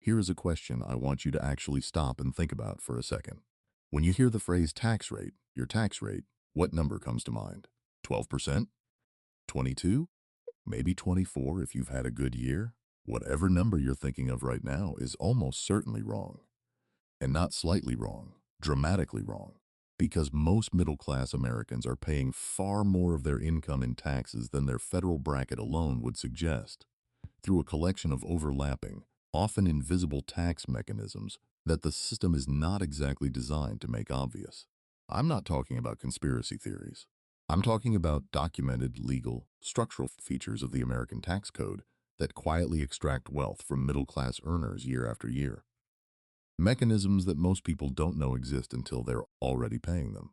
Here is a question I want you to actually stop and think about for a second. When you hear the phrase tax rate, your tax rate, what number comes to mind? 12%? 22? Maybe 24 if you've had a good year? Whatever number you're thinking of right now is almost certainly wrong. And not slightly wrong, dramatically wrong. Because most middle-class Americans are paying far more of their income in taxes than their federal bracket alone would suggest, through a collection of overlapping, often invisible tax mechanisms that the system is not exactly designed to make obvious. I'm not talking about conspiracy theories. I'm talking about documented, legal, structural features of the American tax code that quietly extract wealth from middle-class earners year after year. Mechanisms that most people don't know exist until they're already paying them.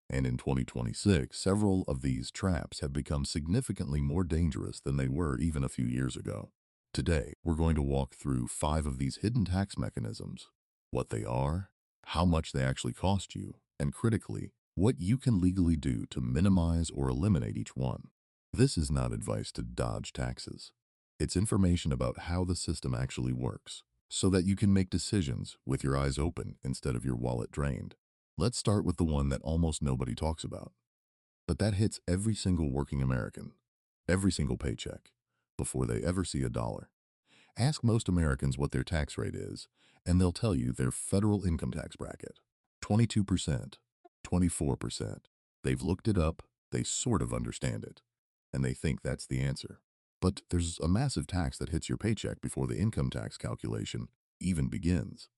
And in 2026, several of these traps have become significantly more dangerous than they were even a few years ago. Today, we're going to walk through 5 of these hidden tax mechanisms, what they are, how much they actually cost you, and critically, what you can legally do to minimize or eliminate each one. This is not advice to dodge taxes. It's information about how the system actually works, so that you can make decisions with your eyes open instead of your wallet drained. Let's start with the one that almost nobody talks about, but that hits every single working American, every single paycheck, before they ever see a dollar. Ask most Americans what their tax rate is, and they'll tell you their federal income tax bracket. 22%, 24%. They've looked it up, they sort of understand it, and they think that's the answer. But there's a massive tax that hits your paycheck before the income tax calculation even begins.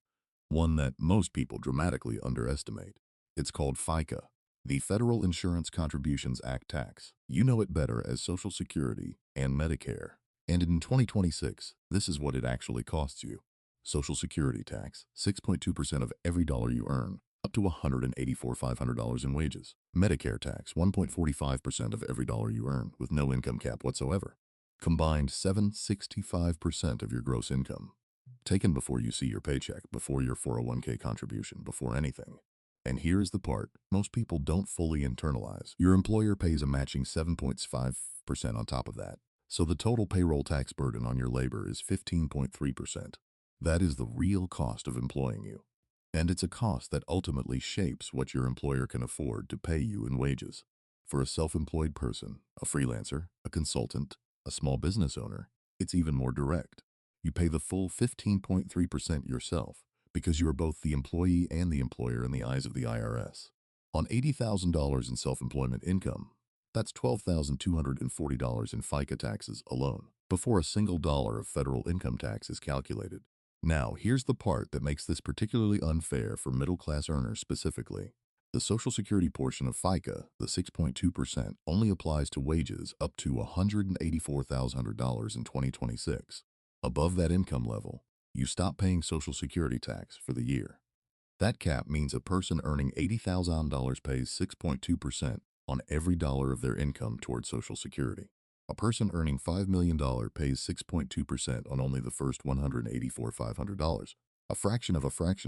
One that most people dramatically underestimate. It's called FICA, the Federal Insurance Contributions Act tax. You know it better as Social Security and Medicare. And in 2026, this is what it actually costs you. Social Security tax, 6.2% of every dollar you earn, up to $184,500 in wages. Medicare tax, 1.45% of every dollar you earn, with no income cap whatsoever. Combined 765% of your gross income. Taken before you see your paycheck, before your 401k contribution, before anything. And here's the part most people don't fully internalize. Your employer pays a matching 7.5% on top of that. So the total payroll tax burden on your labor is 15.3%. That is the real cost of employing you. And it's a cost that ultimately shapes what your employer can afford to pay you in wages. For a self-employed person, a freelancer, a consultant, a small business owner, it's even more direct. You pay the full 15.3% yourself because you are both the employee and the employer in the eyes of the IRS. On $80,000 in self-employment income, that's $12,240 in FICA taxes alone, before a single dollar of federal income tax is calculated. Now, here's the part that makes this particularly unfair for middle-class earners specifically. The Social Security portion of FICA, the 6.2%, only applies to wages up to $184,000 in 2026. Above that income level, you stop paying Social Security tax for the year. That cap means a person earning $80,000 pays 6.2% on every dollar of their income towards Social Security. A person earning $5 million pays 6.2% on only the first $184,500, a fraction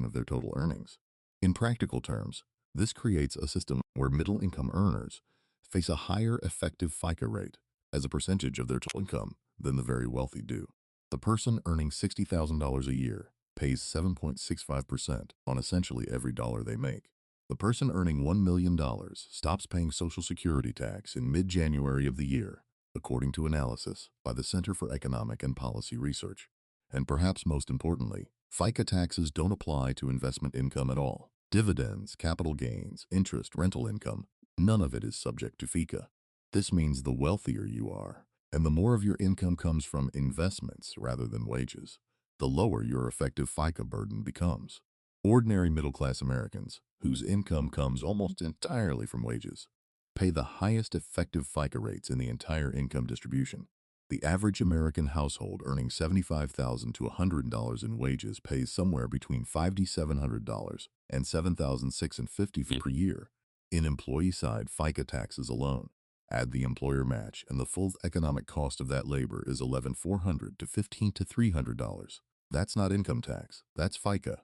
of their total earnings. In practical terms, this creates a system where middle-income earners face a higher effective FICA rate as a percentage of their total income than the very wealthy do. The person earning $60,000 a year pays 7.65% on essentially every dollar they make. The person earning $1 million stops paying Social Security tax in mid-January of the year, according to analysis by the Center for Economic and Policy Research. And perhaps most importantly, FICA taxes don't apply to investment income at all. Dividends, capital gains, interest, rental income, none of it is subject to FICA. This means the wealthier you are, and the more of your income comes from investments rather than wages, the lower your effective FICA burden becomes. Ordinary middle-class Americans, whose income comes almost entirely from wages, pay the highest effective FICA rates in the entire income distribution. The average American household earning $75,000 to $100 in wages pays somewhere between $5,700 and $7,650 per year in employee-side FICA taxes alone. Add the employer match, and the full economic cost of that labor is $11,400 to $15,300. That's not income tax, that's FICA,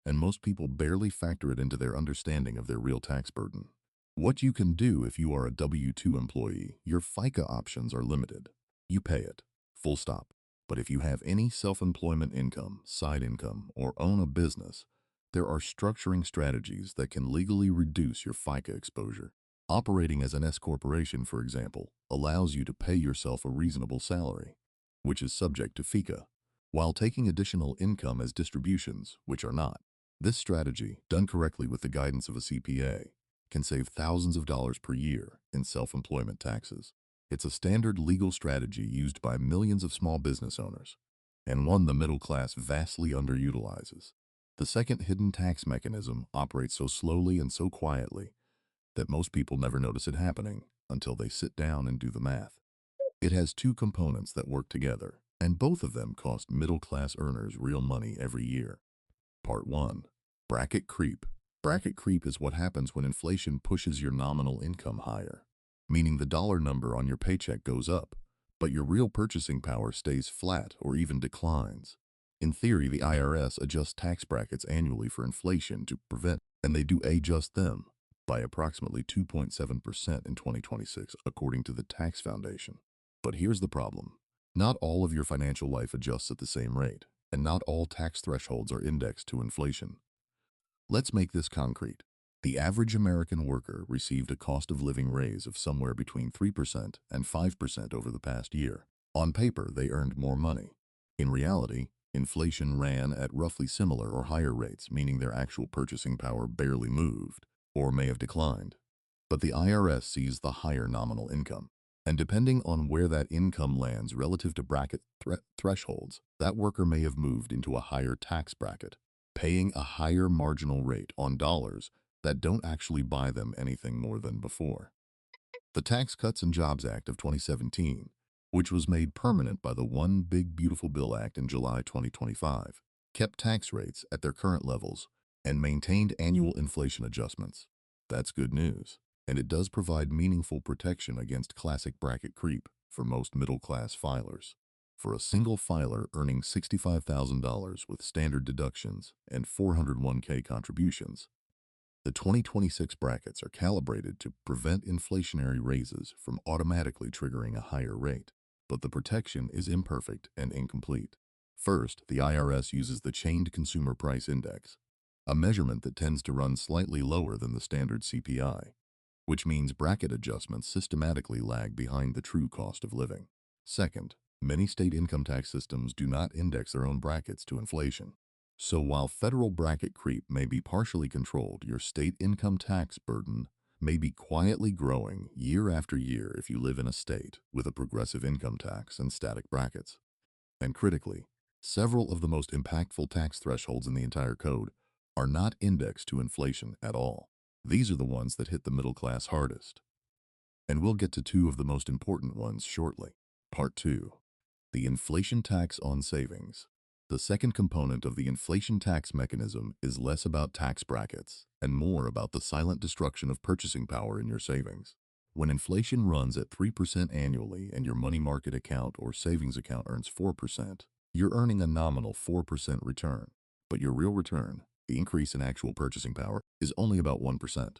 and most people barely factor it into their understanding of their real tax burden. What you can do if you are a W-2 employee, your FICA options are limited. You pay it, full stop. But if you have any self-employment income, side income, or own a business, there are structuring strategies that can legally reduce your FICA exposure. Operating as an S corporation, for example, allows you to pay yourself a reasonable salary, which is subject to FICA, while taking additional income as distributions, which are not. This strategy, done correctly with the guidance of a CPA, can save thousands of dollars per year in self-employment taxes. It's a standard legal strategy used by millions of small business owners, and one the middle class vastly underutilizes. The second hidden tax mechanism operates so slowly and so quietly that most people never notice it happening until they sit down and do the math. It has two components that work together, and both of them cost middle-class earners real money every year. Part 1. Bracket creep. Bracket creep is what happens when inflation pushes your nominal income higher, meaning the dollar number on your paycheck goes up, but your real purchasing power stays flat or even declines. In theory, the IRS adjusts tax brackets annually for inflation to prevent, and they do adjust them by approximately 2.7% in 2026, according to the Tax Foundation. But here's the problem. Not all of your financial life adjusts at the same rate, and not all tax thresholds are indexed to inflation. Let's make this concrete. The average American worker received a cost of living raise of somewhere between 3% and 5% over the past year. On paper, they earned more money. In reality, inflation ran at roughly similar or higher rates, meaning their actual purchasing power barely moved, or may have declined. But the IRS sees the higher nominal income. And depending on where that income lands relative to bracket thresholds, that worker may have moved into a higher tax bracket, paying a higher marginal rate on dollars that don't actually buy them anything more than before. The Tax Cuts and Jobs Act of 2017, which was made permanent by the One Big Beautiful Bill Act in July 2025, kept tax rates at their current levels and maintained annual inflation adjustments. That's good news, and it does provide meaningful protection against classic bracket creep for most middle-class filers. For a single filer earning $65,000 with standard deductions and 401k contributions, the 2026 brackets are calibrated to prevent inflationary raises from automatically triggering a higher rate, but the protection is imperfect and incomplete. First, the IRS uses the Chained Consumer Price Index, a measurement that tends to run slightly lower than the standard CPI, which means bracket adjustments systematically lag behind the true cost of living. Second, many state income tax systems do not index their own brackets to inflation. So while federal bracket creep may be partially controlled, your state income tax burden may be quietly growing year after year if you live in a state with a progressive income tax and static brackets. And critically, several of the most impactful tax thresholds in the entire code are not indexed to inflation at all. These are the ones that hit the middle class hardest. And we'll get to two of the most important ones shortly. Part 2. The inflation tax on savings. The second component of the inflation tax mechanism is less about tax brackets and more about the silent destruction of purchasing power in your savings. When inflation runs at 3% annually and your money market account or savings account earns 4%, you're earning a nominal 4% return. But your real return, the increase in actual purchasing power, is only about 1%.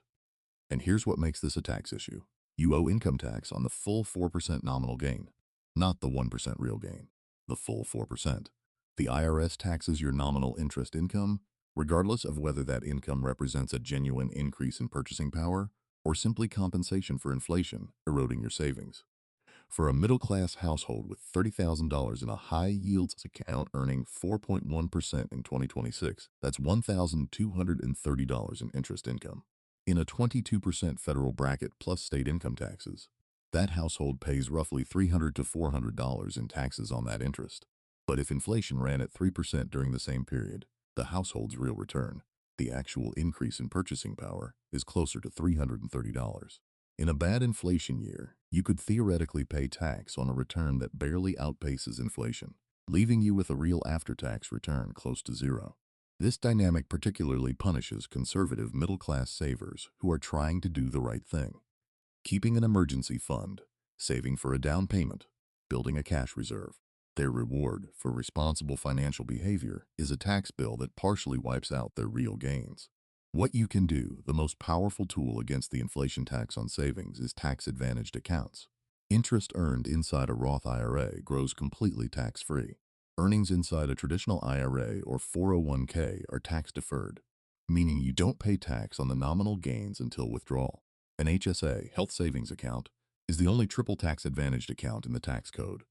And here's what makes this a tax issue. You owe income tax on the full 4% nominal gain, not the 1% real gain, the full 4%. The IRS taxes your nominal interest income, regardless of whether that income represents a genuine increase in purchasing power or simply compensation for inflation eroding your savings. For a middle-class household with $30,000 in a high-yields account earning 4.1% in 2026, that's $1,230 in interest income. In a 22% federal bracket plus state income taxes, that household pays roughly $300 to $400 in taxes on that interest. But if inflation ran at 3% during the same period, the household's real return, the actual increase in purchasing power, is closer to $330. In a bad inflation year, you could theoretically pay tax on a return that barely outpaces inflation, leaving you with a real after-tax return close to zero. This dynamic particularly punishes conservative middle-class savers who are trying to do the right thing. Keeping an emergency fund, saving for a down payment, building a cash reserve. Their reward for responsible financial behavior is a tax bill that partially wipes out their real gains. What you can do, the most powerful tool against the inflation tax on savings, is tax-advantaged accounts. Interest earned inside a Roth IRA grows completely tax-free. Earnings inside a traditional IRA or 401k are tax-deferred, meaning you don't pay tax on the nominal gains until withdrawal. An HSA, health savings account, is the only triple tax-advantaged account in the tax code.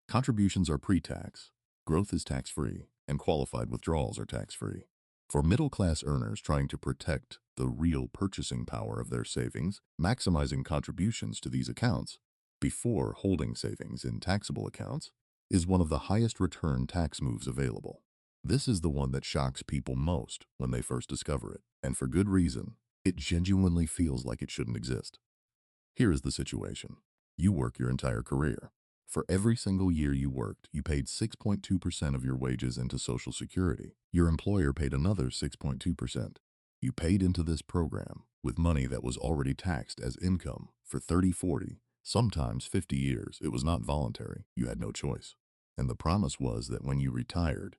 Contributions are pre-tax, growth is tax-free, and qualified withdrawals are tax-free. For middle-class earners trying to protect the real purchasing power of their savings, maximizing contributions to these accounts before holding savings in taxable accounts is one of the highest return tax moves available. This is the one that shocks people most when they first discover it, and for good reason. It genuinely feels like it shouldn't exist. Here is the situation. You work your entire career. For every single year you worked, you paid 6.2% of your wages into Social Security. Your employer paid another 6.2%. You paid into this program with money that was already taxed as income for 30, 40, sometimes 50 years. It was not voluntary. You had no choice. And the promise was that when you retired,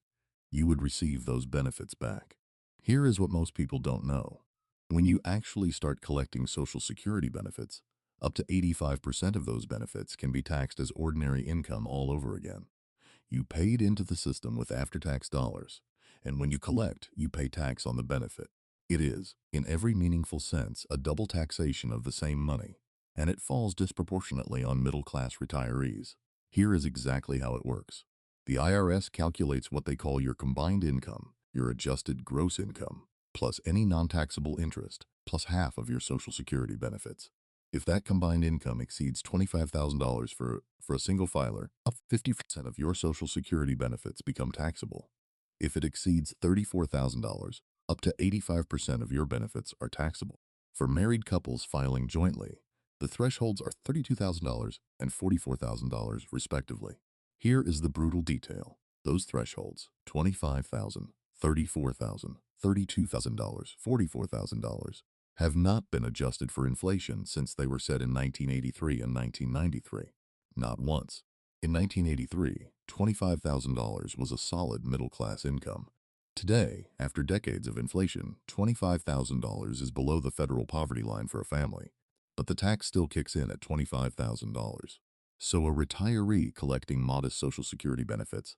you would receive those benefits back. Here is what most people don't know. When you actually start collecting Social Security benefits, up to 85% of those benefits can be taxed as ordinary income all over again. You paid into the system with after-tax dollars, and when you collect, you pay tax on the benefit. It is, in every meaningful sense, a double taxation of the same money, and it falls disproportionately on middle-class retirees. Here is exactly how it works. The IRS calculates what they call your combined income, your adjusted gross income, plus any non-taxable interest, plus half of your Social Security benefits. If that combined income exceeds $25,000 for a single filer, up 50% of your Social Security benefits become taxable. If it exceeds $34,000, up to 85% of your benefits are taxable. For married couples filing jointly, the thresholds are $32,000 and $44,000 respectively. Here is the brutal detail. Those thresholds, $25,000, $34,000, $32,000, $44,000, have not been adjusted for inflation since they were set in 1983 and 1993. Not once. In 1983, $25,000 was a solid middle-class income. Today, after decades of inflation, $25,000 is below the federal poverty line for a family, but the tax still kicks in at $25,000. So a retiree collecting modest Social Security benefits,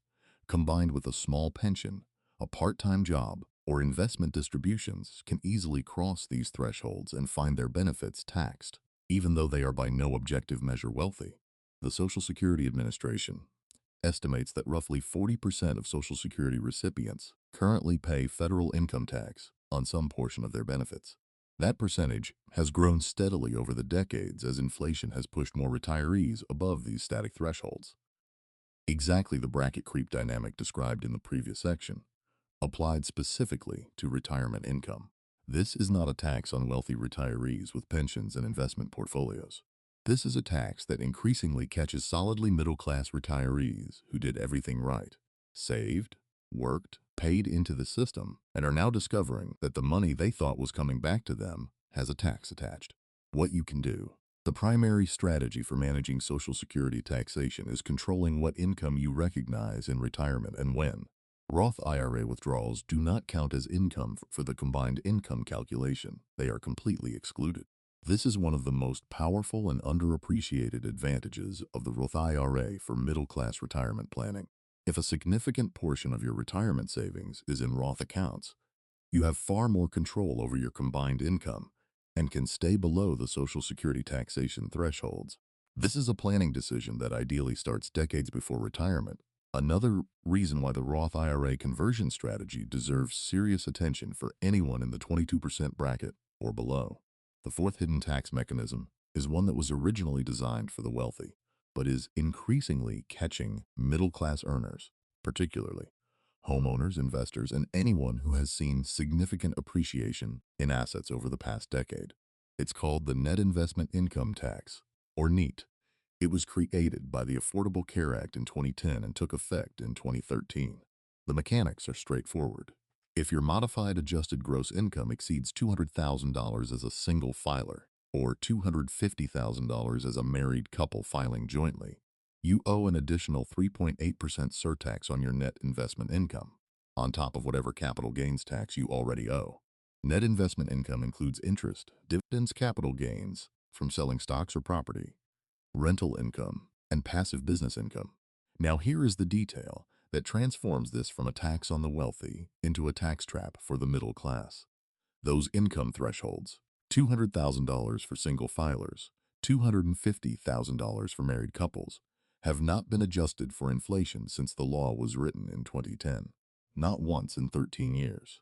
combined with a small pension, a part-time job, or investment distributions can easily cross these thresholds and find their benefits taxed, even though they are by no objective measure wealthy. The Social Security Administration estimates that roughly 40% of Social Security recipients currently pay federal income tax on some portion of their benefits. That percentage has grown steadily over the decades as inflation has pushed more retirees above these static thresholds. Exactly the bracket creep dynamic described in the previous section, applied specifically to retirement income. This is not a tax on wealthy retirees with pensions and investment portfolios. This is a tax that increasingly catches solidly middle-class retirees who did everything right, saved, worked, paid into the system, and are now discovering that the money they thought was coming back to them has a tax attached. What you can do. The primary strategy for managing Social Security taxation is controlling what income you recognize in retirement and when. Roth IRA withdrawals do not count as income for the combined income calculation. They are completely excluded. This is one of the most powerful and underappreciated advantages of the Roth IRA for middle-class retirement planning. If a significant portion of your retirement savings is in Roth accounts, you have far more control over your combined income and can stay below the Social Security taxation thresholds. This is a planning decision that ideally starts decades before retirement. Another reason why the Roth IRA conversion strategy deserves serious attention for anyone in the 22% bracket or below. The fourth hidden tax mechanism is one that was originally designed for the wealthy, but is increasingly catching middle-class earners, particularly homeowners, investors, and anyone who has seen significant appreciation in assets over the past decade. It's called the Net Investment Income Tax, or NEIT. It was created by the Affordable Care Act in 2010 and took effect in 2013. The mechanics are straightforward. If your modified adjusted gross income exceeds $200,000 as a single filer, or $250,000 as a married couple filing jointly, you owe an additional 3.8% surtax on your net investment income, on top of whatever capital gains tax you already owe. Net investment income includes interest, dividends, capital gains from selling stocks or property, rental income, and passive business income. Now here is the detail that transforms this from a tax on the wealthy into a tax trap for the middle class. Those income thresholds: $200,000 for single filers, $250,000 for married couples, have not been adjusted for inflation since the law was written in 2010, not once in 13 years.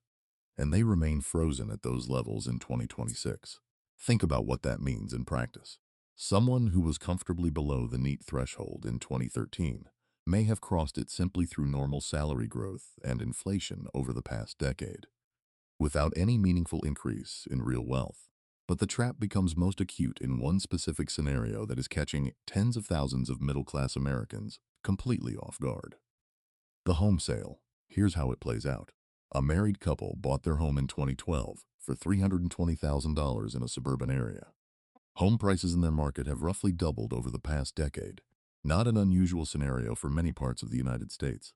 And they remain frozen at those levels in 2026. Think about what that means in practice. Someone who was comfortably below the NEAT threshold in 2013 may have crossed it simply through normal salary growth and inflation over the past decade, without any meaningful increase in real wealth. But the trap becomes most acute in one specific scenario that is catching tens of thousands of middle-class Americans completely off guard. The home sale. Here's how it plays out. A married couple bought their home in 2012 for $320,000 in a suburban area. Home prices in their market have roughly doubled over the past decade. Not an unusual scenario for many parts of the United States.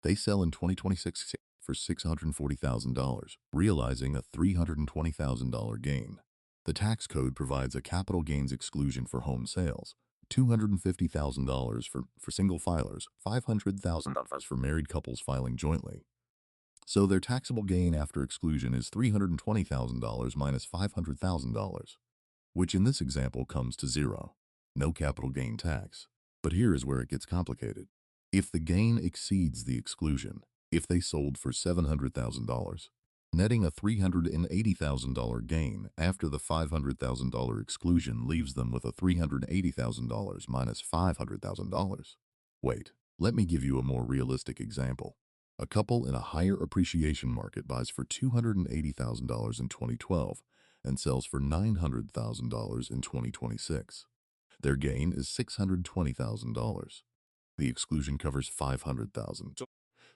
They sell in 2026 for $640,000, realizing a $320,000 gain. The tax code provides a capital gains exclusion for home sales, $250,000 for single filers, $500,000 for married couples filing jointly. So their taxable gain after exclusion is $320,000 minus $500,000, which in this example comes to zero. No capital gain tax. But here is where it gets complicated. If the gain exceeds the exclusion, if they sold for $700,000, netting a $380,000 gain after the $500,000 exclusion leaves them with a $380,000 minus $500,000. Wait, let me give you a more realistic example. A couple in a higher appreciation market buys for $280,000 in 2012 and sells for $900,000 in 2026. Their gain is $620,000. The exclusion covers $500,000.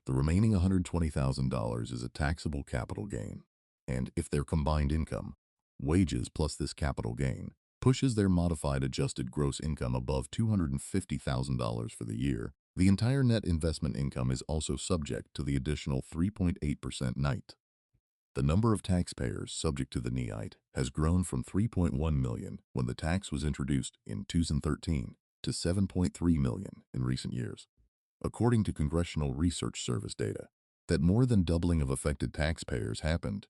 The remaining $120,000 is a taxable capital gain. And if their combined income, wages plus this capital gain, pushes their modified adjusted gross income above $250,000 for the year, the entire net investment income is also subject to the additional 3.8% NIT. The number of taxpayers subject to the NIT has grown from 3.1 million when the tax was introduced in 2013 to 7.3 million in recent years. According to Congressional Research Service data, that more than doubling of affected taxpayers happened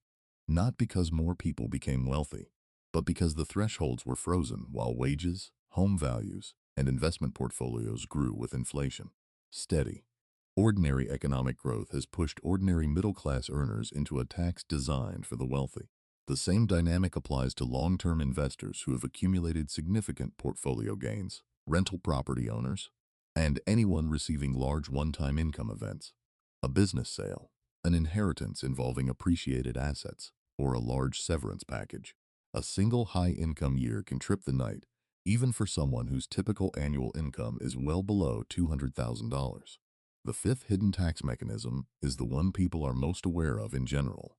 not because more people became wealthy, but because the thresholds were frozen while wages, home values, and investment portfolios grew with inflation. Steady, ordinary economic growth has pushed ordinary middle-class earners into a tax designed for the wealthy. The same dynamic applies to long-term investors who have accumulated significant portfolio gains, rental property owners, and anyone receiving large one-time income events. A business sale, an inheritance involving appreciated assets, or a large severance package. A single high-income year can trip the NIT, even for someone whose typical annual income is well below $200,000. The fifth hidden tax mechanism is the one people are most aware of in general,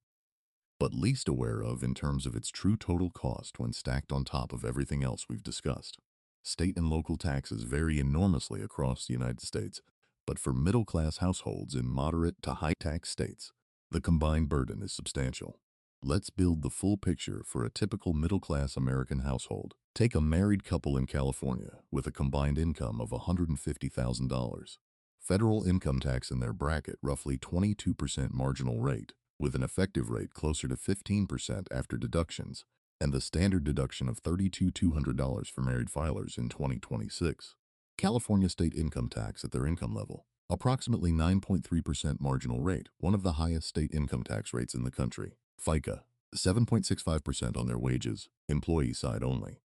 but least aware of in terms of its true total cost when stacked on top of everything else we've discussed. State and local taxes vary enormously across the United States, but for middle-class households in moderate to high-tax states, the combined burden is substantial. Let's build the full picture for a typical middle-class American household. Take a married couple in California with a combined income of $150,000. Federal income tax in their bracket roughly 22% marginal rate, with an effective rate closer to 15% after deductions, and the standard deduction of $32,200 for married filers in 2026. California state income tax at their income level, approximately 9.3% marginal rate, one of the highest state income tax rates in the country. FICA, 7.65% on their wages, employee side only.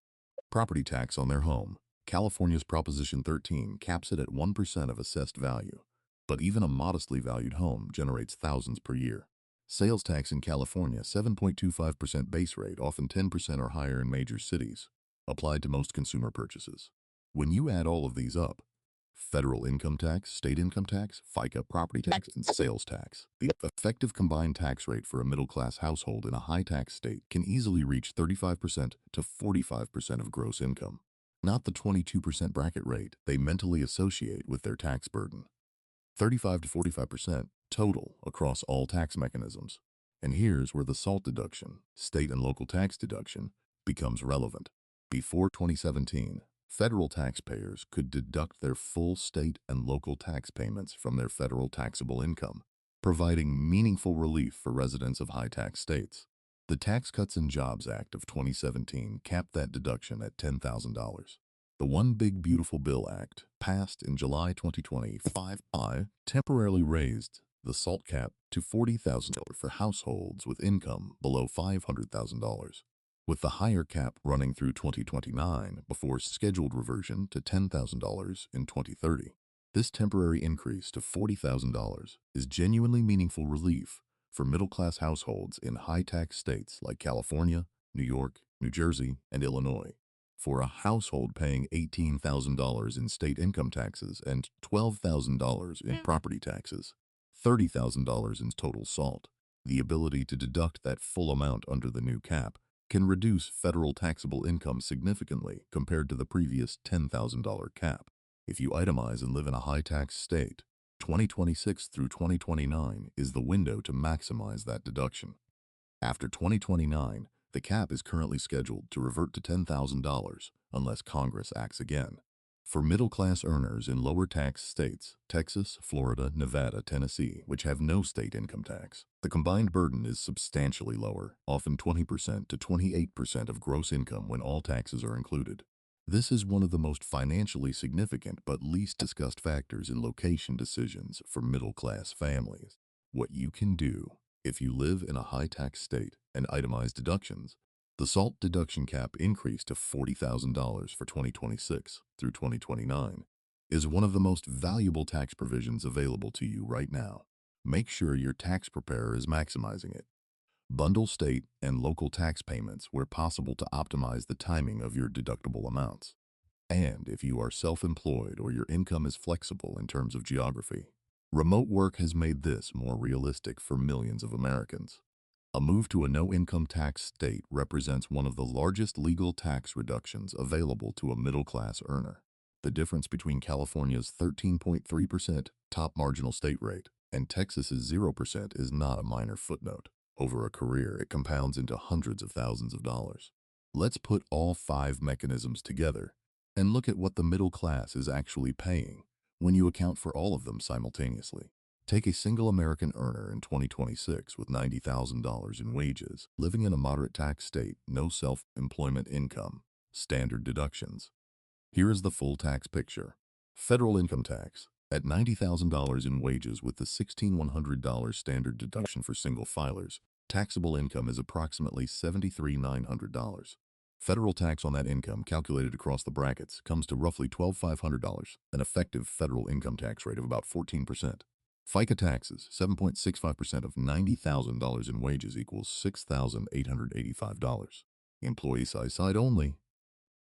Property tax on their home. California's Proposition 13 caps it at 1% of assessed value, but even a modestly valued home generates thousands per year. Sales tax in California, 7.25% base rate, often 10% or higher in major cities, applied to most consumer purchases. When you add all of these up, federal income tax, state income tax, FICA, property tax, and sales tax, the effective combined tax rate for a middle-class household in a high-tax state can easily reach 35% to 45% of gross income, not the 22% bracket rate they mentally associate with their tax burden. 35 to 45% total across all tax mechanisms. And here's where the SALT deduction, state and local tax deduction, becomes relevant. Before 2017, Federal taxpayers could deduct their full state and local tax payments from their federal taxable income, providing meaningful relief for residents of high-tax states. The Tax Cuts and Jobs Act of 2017 capped that deduction at $10,000. The One Big Beautiful Bill Act, passed in July 2025, temporarily raised the SALT cap to $40,000 for households with income below $500,000, with the higher cap running through 2029 before scheduled reversion to $10,000 in 2030. This temporary increase to $40,000 is genuinely meaningful relief for middle-class households in high-tax states like California, New York, New Jersey, and Illinois. For a household paying $18,000 in state income taxes and $12,000 in property taxes, $30,000 in total SALT, the ability to deduct that full amount under the new cap can reduce federal taxable income significantly compared to the previous $10,000 cap. If you itemize and live in a high-tax state, 2026 through 2029 is the window to maximize that deduction. After 2029, the cap is currently scheduled to revert to $10,000 unless Congress acts again. For middle-class earners in lower-tax states, Texas, Florida, Nevada, Tennessee, which have no state income tax, the combined burden is substantially lower, often 20% to 28% of gross income when all taxes are included. This is one of the most financially significant but least discussed factors in location decisions for middle-class families. What you can do if you live in a high-tax state and itemize deductions. The SALT deduction cap increase to $40,000 for 2026 through 2029 is one of the most valuable tax provisions available to you right now. Make sure your tax preparer is maximizing it. Bundle state and local tax payments where possible to optimize the timing of your deductible amounts. And if you are self-employed or your income is flexible in terms of geography, remote work has made this more realistic for millions of Americans. A move to a no-income tax state represents one of the largest legal tax reductions available to a middle-class earner. The difference between California's 13.3% top marginal state rate and Texas's 0% is not a minor footnote. Over a career, it compounds into hundreds of thousands of dollars. Let's put all 5 mechanisms together and look at what the middle class is actually paying when you account for all of them simultaneously. Take a single American earner in 2026 with $90,000 in wages, living in a moderate tax state, no self-employment income, standard deductions. Here is the full tax picture. Federal income tax. At $90,000 in wages with the $1,100 standard deduction for single filers, taxable income is approximately $73,900. Federal tax on that income calculated across the brackets comes to roughly $12,500, an effective federal income tax rate of about 14%. FICA taxes, 7.65% of $90,000 in wages equals $6,885. Employee side only.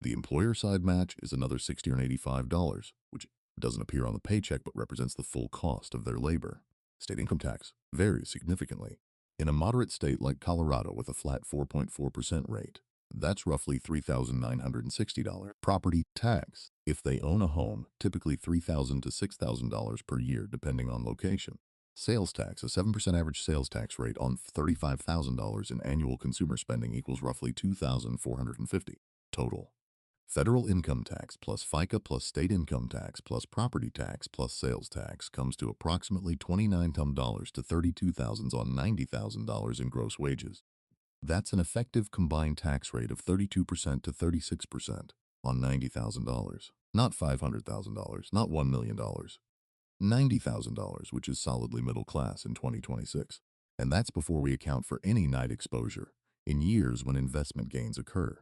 The employer side match is another $60 or $85, which doesn't appear on the paycheck but represents the full cost of their labor. State income tax varies significantly. In a moderate state like Colorado with a flat 4.4% rate, that's roughly $3,960. Property tax, if they own a home, typically $3,000 to $6,000 per year depending on location. Sales tax, a 7% average sales tax rate on $35,000 in annual consumer spending equals roughly $2,450. Total. Federal income tax plus FICA plus state income tax plus property tax plus sales tax comes to approximately $29,000 to $32,000 on $90,000 in gross wages. That's an effective combined tax rate of 32% to 36% on $90,000. Not $500,000, not $1 million. $90,000, which is solidly middle class in 2026. And that's before we account for any night exposure in years when investment gains occur.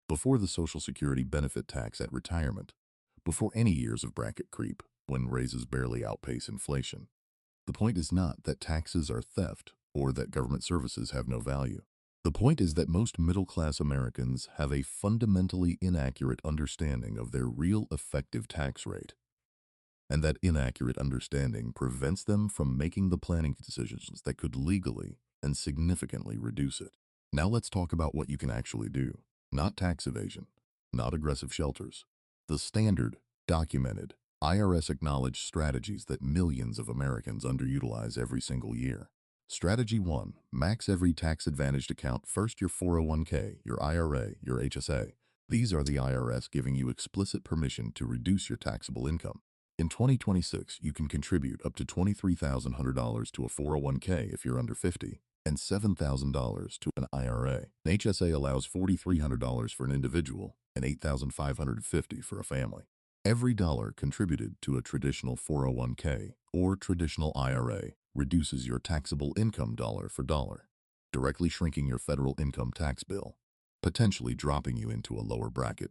Before the Social Security benefit tax at retirement, before any years of bracket creep when raises barely outpace inflation. The point is not that taxes are theft or that government services have no value. The point is that most middle-class Americans have a fundamentally inaccurate understanding of their real effective tax rate, and that inaccurate understanding prevents them from making the planning decisions that could legally and significantly reduce it. Now let's talk about what you can actually do. Not tax evasion, not aggressive shelters. The standard, documented, IRS-acknowledged strategies that millions of Americans underutilize every single year. Strategy 1. Max every tax-advantaged account, first your 401k, your IRA, your HSA, These are the IRS giving you explicit permission to reduce your taxable income. In 2026, you can contribute up to $23,100 to a 401k if you're under 50 and $7,000 to an IRA. An HSA allows $4,300 for an individual and $8,550 for a family. Every dollar contributed to a traditional 401k or traditional IRA reduces your taxable income dollar for dollar, directly shrinking your federal income tax bill, potentially dropping you into a lower bracket,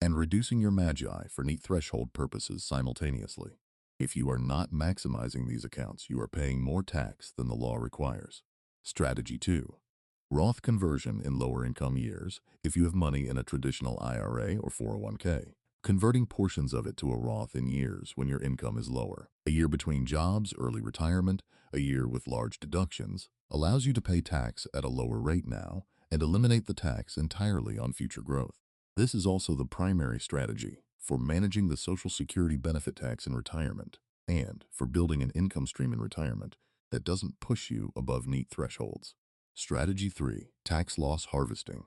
and reducing your magi for neat threshold purposes simultaneously. If you are not maximizing these accounts, you are paying more tax than the law requires. Strategy 2. Roth conversion in lower income years if you have money in a traditional IRA or 401k. Converting portions of it to a Roth in years when your income is lower. A year between jobs, early retirement, a year with large deductions, allows you to pay tax at a lower rate now and eliminate the tax entirely on future growth. This is also the primary strategy for managing the Social Security benefit tax in retirement and for building an income stream in retirement that doesn't push you above neat thresholds. Strategy 3. Tax loss harvesting.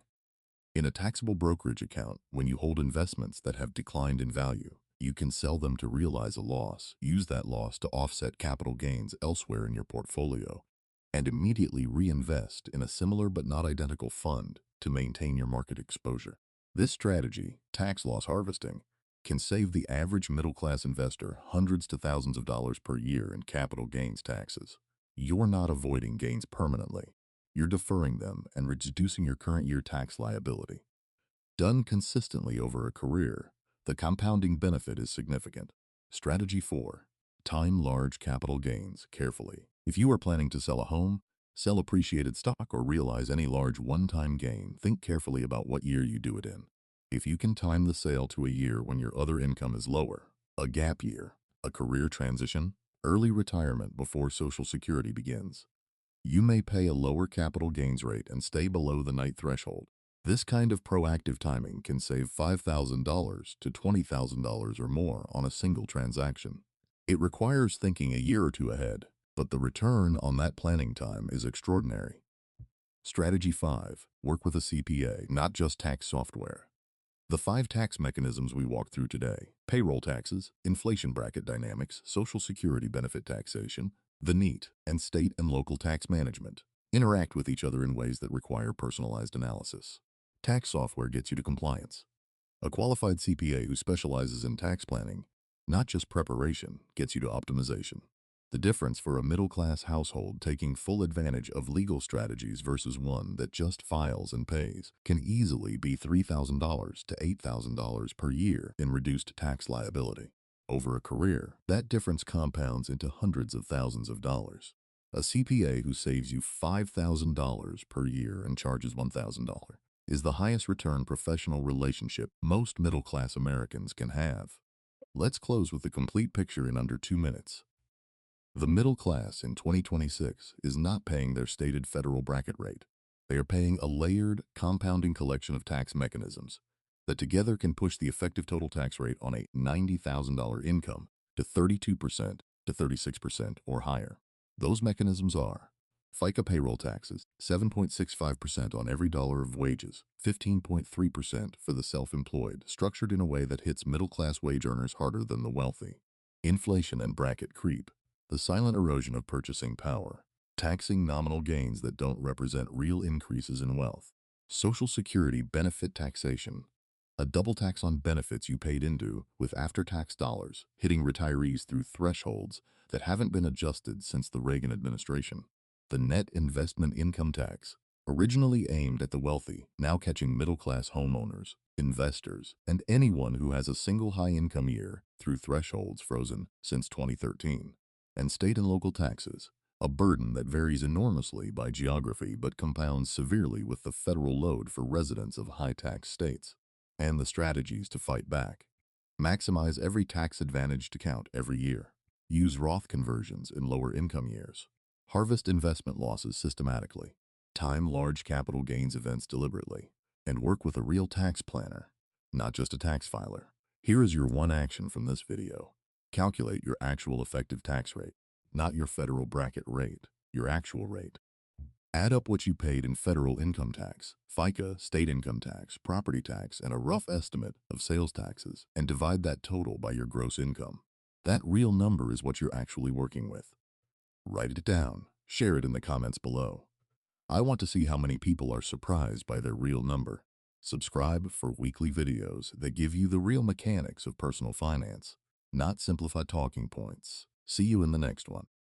In a taxable brokerage account, when you hold investments that have declined in value, you can sell them to realize a loss, use that loss to offset capital gains elsewhere in your portfolio, and immediately reinvest in a similar but not identical fund to maintain your market exposure. This strategy, tax loss harvesting, can save the average middle-class investor hundreds to thousands of dollars per year in capital gains taxes. You're not avoiding gains permanently. You're deferring them and reducing your current year tax liability. Done consistently over a career, the compounding benefit is significant. Strategy 4. Time large capital gains carefully. If you are planning to sell a home, sell appreciated stock, or realize any large one-time gain, think carefully about what year you do it in. If you can time the sale to a year when your other income is lower, a gap year, a career transition, early retirement before Social Security begins, you may pay a lower capital gains rate and stay below the night threshold. This kind of proactive timing can save $5,000 to $20,000 or more on a single transaction. It requires thinking a year or two ahead, but the return on that planning time is extraordinary. Strategy 5. Work with a CPA, not just tax software. The 5 tax mechanisms we walked through today: payroll taxes, inflation bracket dynamics, Social Security benefit taxation, the NEAT, and state and local tax management, interact with each other in ways that require personalized analysis. Tax software gets you to compliance. A qualified CPA who specializes in tax planning, not just preparation, gets you to optimization. The difference for a middle-class household taking full advantage of legal strategies versus one that just files and pays can easily be $3,000 to $8,000 per year in reduced tax liability. Over a career, that difference compounds into hundreds of thousands of dollars. A CPA who saves you $5,000 per year and charges $1,000 is the highest return professional relationship most middle-class Americans can have. Let's close with the complete picture in under 2 minutes. The middle class in 2026 is not paying their stated federal bracket rate. They are paying a layered, compounding collection of tax mechanisms that together can push the effective total tax rate on a $90,000 income to 32% to 36% or higher. Those mechanisms are FICA payroll taxes, 7.65% on every dollar of wages, 15.3% for the self-employed, structured in a way that hits middle-class wage earners harder than the wealthy. Inflation and bracket creep, the silent erosion of purchasing power, taxing nominal gains that don't represent real increases in wealth. Social Security benefit taxation, a double tax on benefits you paid into with after-tax dollars, hitting retirees through thresholds that haven't been adjusted since the Reagan administration. The net investment income tax, originally aimed at the wealthy, now catching middle-class homeowners, investors, and anyone who has a single high-income year through thresholds frozen since 2013. And state and local taxes, a burden that varies enormously by geography but compounds severely with the federal load for residents of high-tax states. And the strategies to fight back. Maximize every tax-advantaged account every year. Use Roth conversions in lower income years. Harvest investment losses systematically. Time large capital gains events deliberately. And work with a real tax planner, not just a tax filer. Here is your one action from this video. Calculate your actual effective tax rate, not your federal bracket rate, your actual rate. Add up what you paid in federal income tax, FICA, state income tax, property tax, and a rough estimate of sales taxes, and divide that total by your gross income. That real number is what you're actually working with. Write it down. Share it in the comments below. I want to see how many people are surprised by their real number. Subscribe for weekly videos that give you the real mechanics of personal finance, not simplified talking points. See you in the next one.